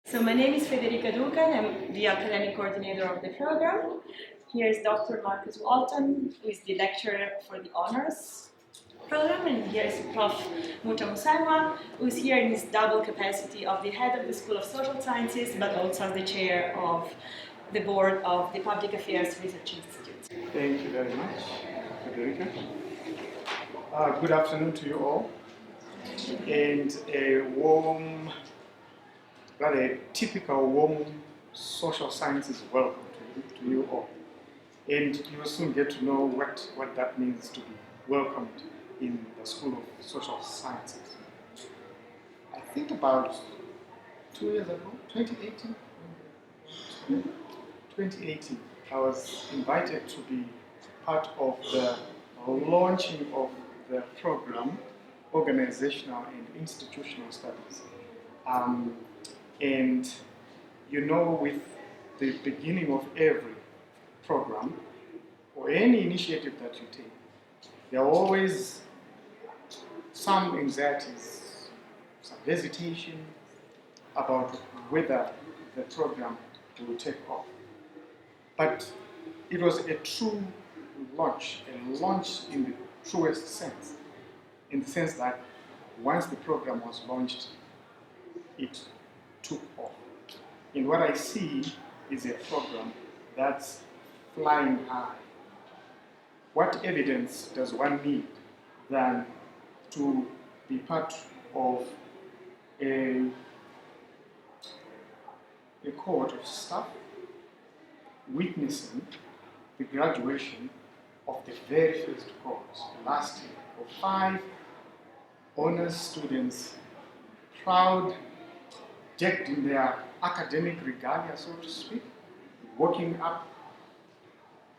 So my name is Federica Duca and I'm the academic coordinator of the program. Here is Dr. Marcus Walton, who is the lecturer for the honors program, and here is Prof. Musemwa, who is here in his double capacity of the head of the School of Social Sciences, but also as the chair of the board of the Public Affairs Research Institute. Thank you very much, Federica. Good afternoon to you all, and a warm, rather typical warm social sciences welcome to you all. And you will soon get to know what that means to be welcomed in the School of Social Sciences. I think about 2 years ago, 2018, I was invited to be part of the launching of the program, Organisational and Institutional Studies. And you know, with the beginning of every program or any initiative that you take, there are always some anxieties, some hesitation about whether the program will take off. But it was a true launch, a launch in the truest sense, in the sense that once the program was launched, it took off. And what I see is a program that's flying high. What evidence does one need than to be part of a cohort of staff witnessing the graduation of the very first course last year of 5 honors students, proud, decked in their academic regalia, so to speak, walking up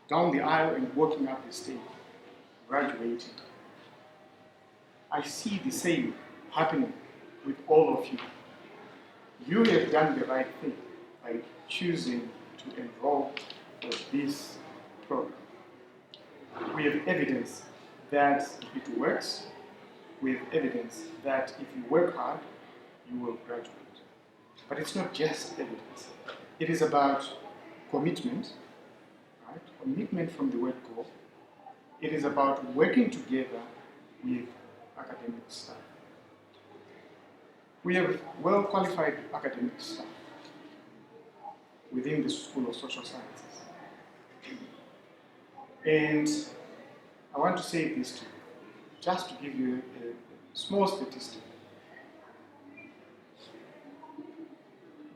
down the aisle and walking up the stage, graduating. I see the same happening with all of you. You have done the right thing by choosing to enroll with this program. We have evidence that it works. We have evidence that if you work hard, you will graduate. But it's not just evidence. It is about commitment, right? Commitment from the word go. It is about working together with academic staff. We have well-qualified academic staff within the School of Social Sciences. And I want to say this to you, just to give you a small statistic.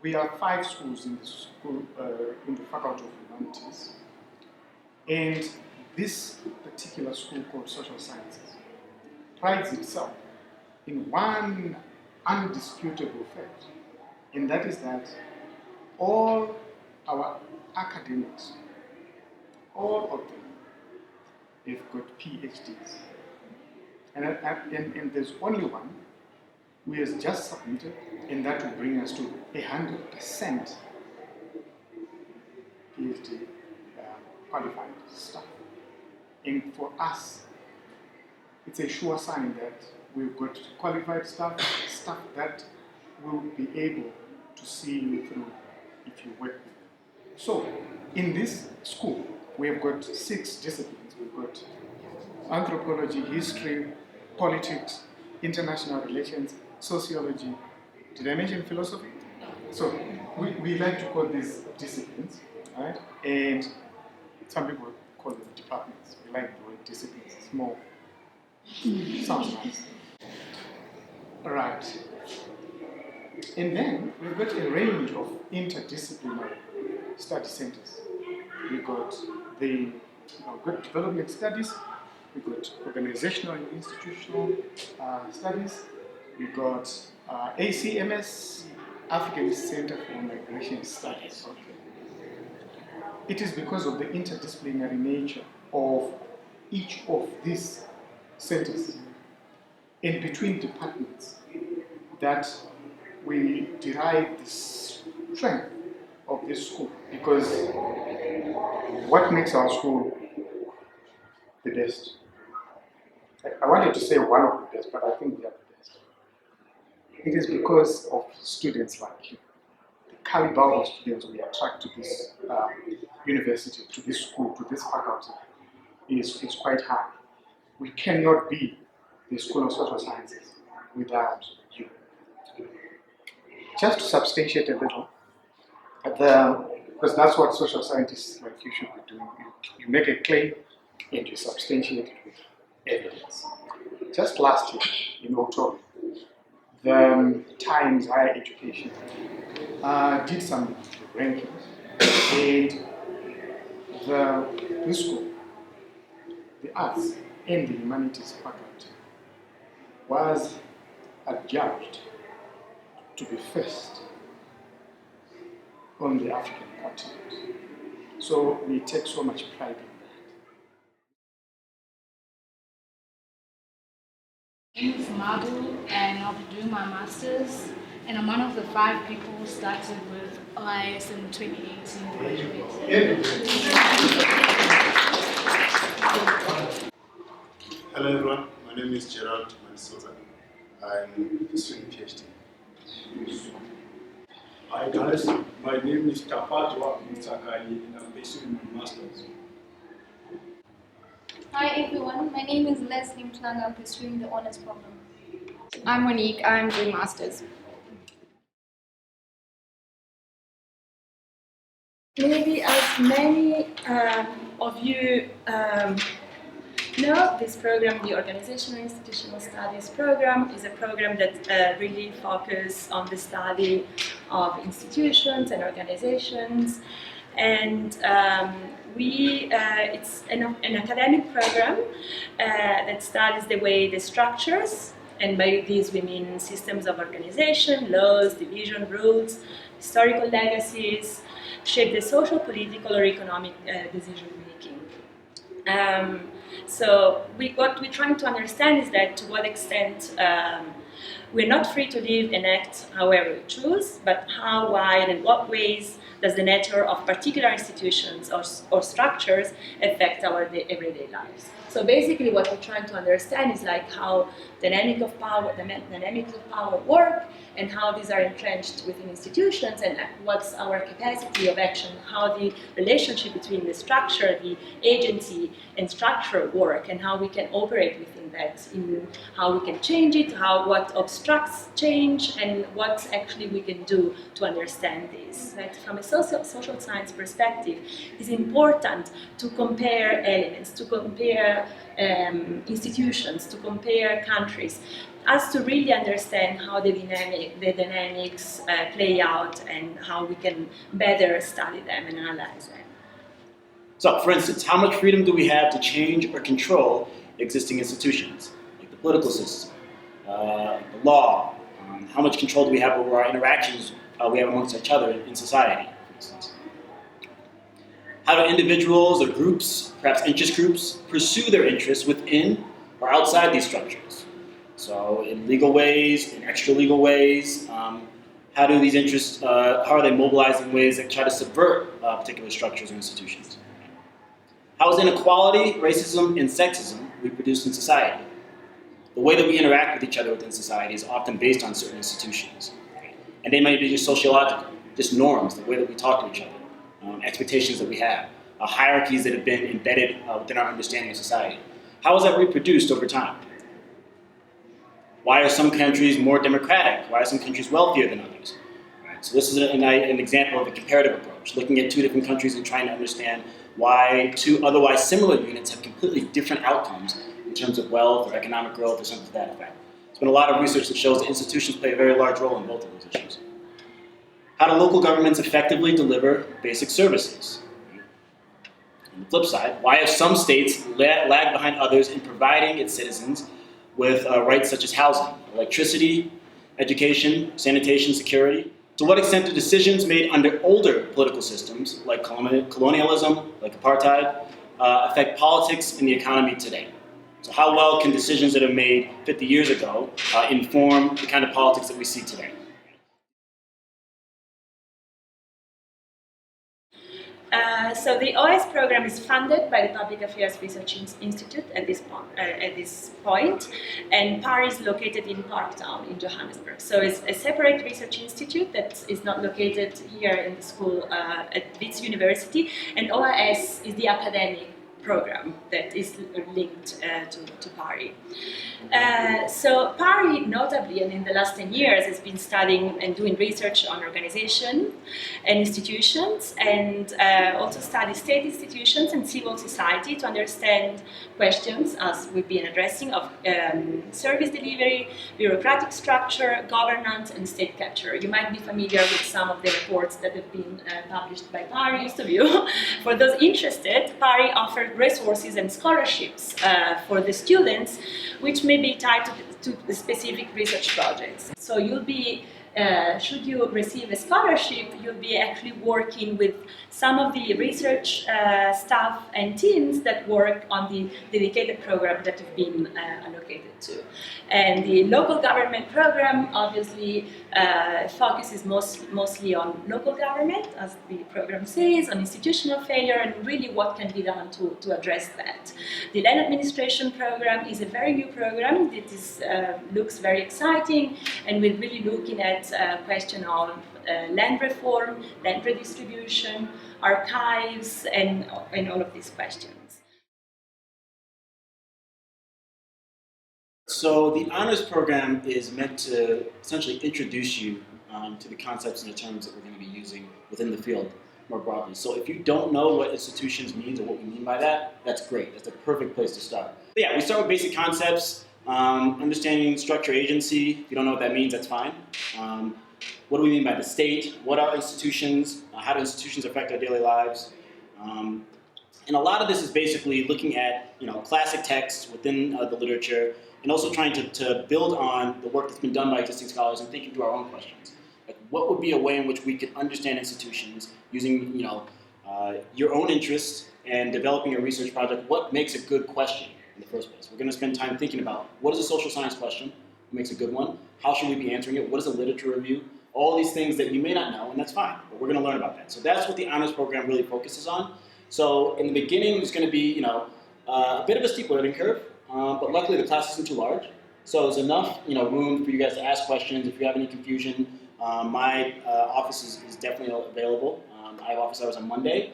We are 5 schools in the school, in the Faculty of Humanities, and this particular school called Social Sciences prides itself in one undisputable fact, and that is that all our academics, all of them, have got PhDs. And there's only one who has just submitted, and that will bring us to 100% PhD qualified staff. And for us, it's a sure sign that we've got qualified staff that will be able to see you through if you work with them. So, in this school, we have got 6 disciplines. We've got anthropology, history, politics, international relations, sociology. Did I mention philosophy? So we like to call these disciplines, right? And some people call them departments. We like the word disciplines. It's more sounds nice. All right. And then we've got a range of interdisciplinary study centers. We've got the good development studies. We've got organizational and institutional studies. We've got ACMS, African Center for Migration Studies. It is because of the interdisciplinary nature of each of these centers and between departments that we derive the strength of this school. Because what makes our school the best? I wanted to say one of the best, but I think they are the best. It is because of students like you. caliber of students we attract to this university, to this school, to this faculty is quite high. We cannot be the School of Social Sciences without you. Just to substantiate a little, because that's what social scientists like you should be doing. You make a claim and you substantiate it with evidence. Just last year, in October, the Times Higher Education did some rankings, and this school, the arts and the humanities faculty, was adjudged to be first on the African continent. So we take so much pride in My name is Madu, and I'll be doing my master's. And I'm one of the 5 people who started with OIS in 2018 graduate. Hello everyone, my name is Gerald Manisoza. I'm pursuing PhD. Hi guys, my name is Tapatwa Mutsakai and I'm pursuing my master's. Hi everyone, my name is Leslie Mtlanga. I'm pursuing the honors program. I'm Monique, I'm doing masters. Maybe as many of you know, this program, the Organisational and Institutional Studies program, is a program that really focuses on the study of institutions and organizations. And it's an academic program that studies the way the structures, and by these we mean systems of organization, laws, division, rules, historical legacies, shape the social, political, or economic decision making. So what we're trying to understand is that to what extent we're not free to live and act however we choose, but how, why, and in what ways does the nature of particular institutions or structures affect our everyday lives. So basically what we're trying to understand is like how dynamics of power work, and how these are entrenched within institutions, and what's our capacity of action, how the relationship between the structure, the agency, and structure work, and how we can operate within that, in how we can change it, what obstructs change, and what actually we can do to understand this. That from a social science perspective, it's important to compare elements, to compare institutions, to compare countries, as to really understand how the dynamics play out and how we can better study them and analyze them. So, for instance, how much freedom do we have to change or control existing institutions, like the political system, the law? How much control do we have over our interactions we have amongst each other in society, for instance? How do individuals or groups, perhaps interest groups, pursue their interests within or outside these structures? So in legal ways, in extra-legal ways, how do these interests, how are they mobilized in ways that try to subvert particular structures or institutions? How is inequality, racism, and sexism reproduced in society? The way that we interact with each other within society is often based on certain institutions. And they might be just sociological, just norms, the way that we talk to each other, expectations that we have, hierarchies that have been embedded within our understanding of society. How is that reproduced over time? Why are some countries more democratic? Why are some countries wealthier than others? Right, so this is an example of a comparative approach, looking at 2 different countries and trying to understand why 2 otherwise similar units have completely different outcomes in terms of wealth or economic growth or something to that effect. There's been a lot of research that shows that institutions play a very large role in both of those issues. How do local governments effectively deliver basic services? On the flip side, why have some states lagged behind others in providing its citizens with rights such as housing, electricity, education, sanitation, security? To what extent do decisions made under older political systems, like colonialism, like apartheid, affect politics and the economy today? So how well can decisions that are made 50 years ago inform the kind of politics that we see today? So the OIS program is funded by the Public Affairs Research Institute at this point, and PARI is located in Parktown in Johannesburg. So it's a separate research institute that is not located here in the school at Wits University, and OIS is the academic program that is linked to PARI. So PARI, notably, and in the last 10 years, has been studying and doing research on organization and institutions, and also studies state institutions and civil society to understand questions, as we've been addressing, of service delivery, bureaucratic structure, governance, and state capture. You might be familiar with some of the reports that have been published by PARI, most of you. For those interested, PARI offered resources and scholarships for the students, which may be tied to specific research projects. So you'll be, should you receive a scholarship, you'll be actually working with some of the research staff and teams that work on the dedicated program that have been allocated to. And the local government program obviously focuses mostly on local government, as the program says, on institutional failure, and really what can be done to address that. The land administration program is a very new program that is, looks very exciting, and we're really looking at question of land reform, land redistribution, archives, and all of these questions. So the honors program is meant to essentially introduce you to the concepts and the terms that we're going to be using within the field more broadly. So if you don't know what institutions means or what we mean by that, that's great. That's the perfect place to start. But yeah, we start with basic concepts, understanding structure agency. If you don't know what that means, that's fine. What do we mean by the state? What are institutions? How do institutions affect our daily lives? And a lot of this is basically looking at classic texts within the literature, and also trying to build on the work that's been done by existing scholars and thinking through our own questions. Like, what would be a way in which we could understand institutions using your own interests and developing a research project? What makes a good question in the first place? We're going to spend time thinking about what is a social science question? What makes a good one? How should we be answering it? What is a literature review? All these things that you may not know, and that's fine, but we're going to learn about that. So that's what the honors program really focuses on. So in the beginning, it's going to be a bit of a steep learning curve, but luckily the class isn't too large. So there's enough room for you guys to ask questions. If you have any confusion, my office is definitely available. I have office hours on Monday,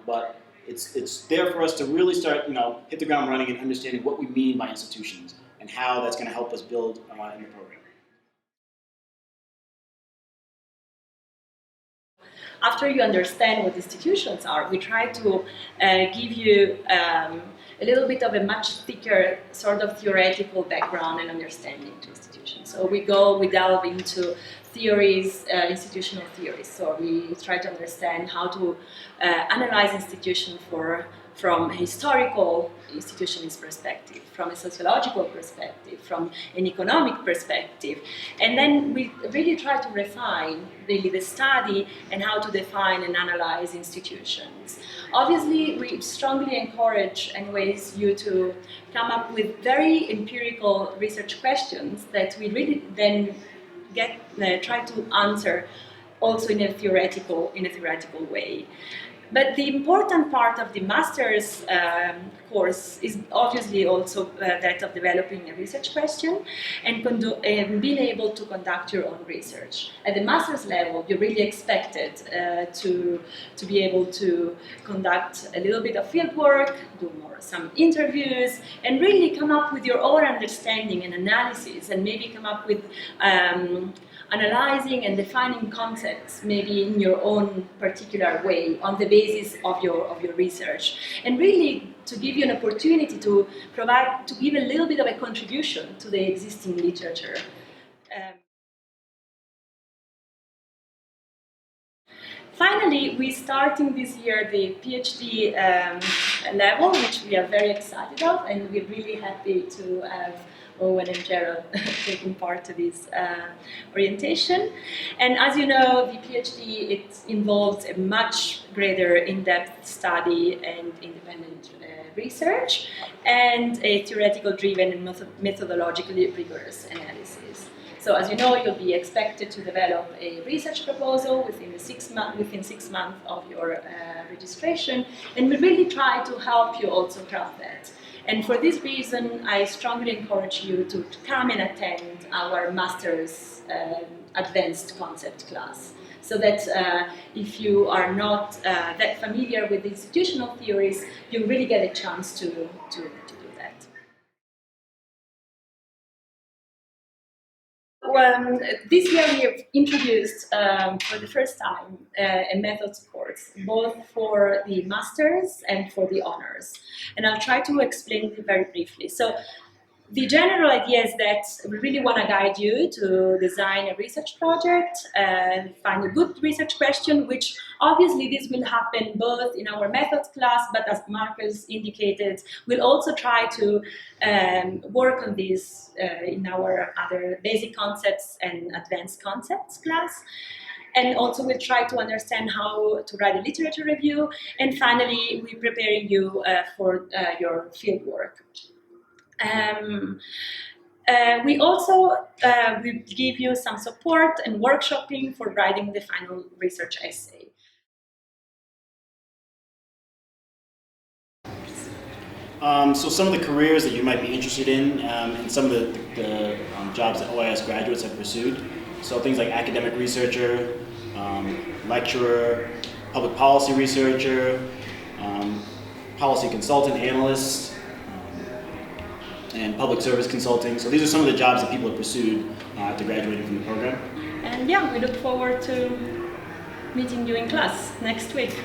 but it's there for us to really start hit the ground running and understanding what we mean by institutions and how that's going to help us build in the program. After you understand what institutions are, we try to give you a little bit of a much thicker sort of theoretical background and understanding to institutions. So we delve into theories, institutional theories. So we try to understand how to analyze institutions from a historical institutionalist perspective, from a sociological perspective, from an economic perspective. And then we really try to refine really the study and how to define and analyze institutions. Obviously, we strongly encourage anyways you to come up with very empirical research questions that we really then try to answer also in a theoretical way. But the important part of the master's course is obviously also that of developing a research question and being able to conduct your own research. At the master's level, you're really expected to be able to conduct a little bit of field work, do some interviews, and really come up with your own understanding and analysis, and maybe come up with analyzing and defining concepts, maybe in your own particular way, on the basis of your research, and really to give you an opportunity to give a little bit of a contribution to the existing literature. Finally, we're starting this year the PhD level, which we are very excited of, and we're really happy to have Owen and Gerald taking part to this orientation. And as you know, the PhD, it involves a much greater in-depth study and independent research, and a theoretical driven and methodologically rigorous analysis. So as you know, you'll be expected to develop a research proposal within 6 months of your registration, and we really try to help you also craft that. And for this reason, I strongly encourage you to come and attend our master's advanced concept class. So that if you are not that familiar with institutional theories, you really get a chance to do that. Well, this year we have introduced for the first time a methods course, both for the masters and for the honors. And I'll try to explain it very briefly. So the general idea is that we really want to guide you to design a research project and find a good research question, which obviously this will happen both in our methods class, but as Marcus indicated, we'll also try to work on this in our other basic concepts and advanced concepts class. And also we'll try to understand how to write a literature review. And finally, we're preparing you for your field work. We also will give you some support and workshopping for writing the final research essay. So some of the careers that you might be interested in and some of the jobs that OIS graduates have pursued. So things like academic researcher, lecturer, public policy researcher, policy consultant, analyst, and public service consulting. So these are some of the jobs that people have pursued after graduating from the program. And yeah, we look forward to meeting you in class next week.